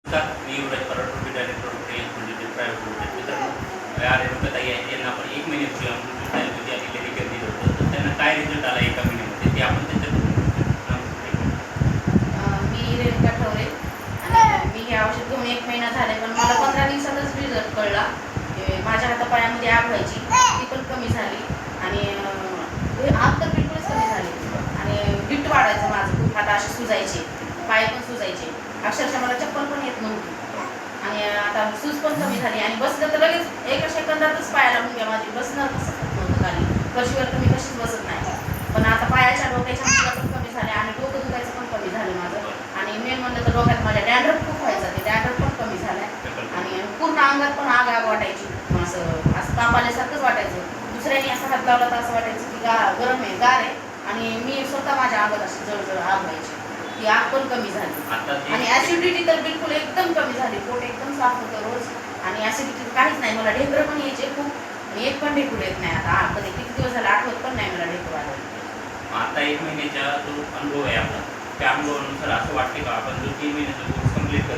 Me Yuvraj Parad, director of private limited. मित्रांनो, या रेणुकाताई आहेत, यांना आपण 1 महिन्यापूर्वी अमृत विद्यालयामध्ये आणि मेडिकल दिलं होतं, तर त्यांना काय रिझल्ट आला 1 महिन्यामध्ये ते आपण त्यांच्याकडून. मी रेणुका ठवरे आणि मी हे औषध घेऊन 1 महिना झाले, पण मला 15 दिवसातच रिझल्ट कळला. माझ्या हातापायामध्ये आग व्हायची, ती पण कमी झाली आणि आग तर बिलकुलच कमी झाली आणि गिट्ट वाढायचं माझं, खूप हात असे सुजायचे, पाय पण सुजायचे, अक्षरशः मला चप्पल पण येत नव्हती आणि आता सूज पण कमी झाली आणि बसलं तर लगेच एका सेकंदातच पायाला मुंग्या माझी, बसणं कसं होत नव्हतं खाली, फरशीवर तर मी कशीच बसत नाही. पण आता पायाच्या डोक्याच्या मुंग्या पण कमी झाल्या आणि डोकं दुखायचं पण कमी झालं माझं. आणि मेन म्हणलं तर डोक्यात माझ्या डॅन्ड्रफ खूप व्हायचा, ते डॅन्ड्रफ पण कमी झाला आणि पूर्ण अंगात पण आग आग वाटायची, असं ताप आल्यासारखंच वाटायचं. दुसऱ्याने असा हात लावला तर असं वाटायचं की गरम आहे, गार आहे आणि मी स्वतः माझ्या अंगात अशी जळजळ आग व्हायची, ती आग पण कमी झाली आणि ॲसिडिटी तर बिलकुल एकदम कमी झाली. पोट एकदम साफ होतं रोज आणि ॲसिडिटी काहीच नाही. मला ढेकरं पण यायचे खूप, एक पण ढेकूर येत नाही आता. कधी किती दिवस झाले आठवत पण नाही मला ढेकूर आलं. आता 1 महिन्याचा जो अनुभव आहे आपला, त्या अनुभवानुसार असं वाटते का आपण जो 3 महिन्याचा कोर्स कंप्लीट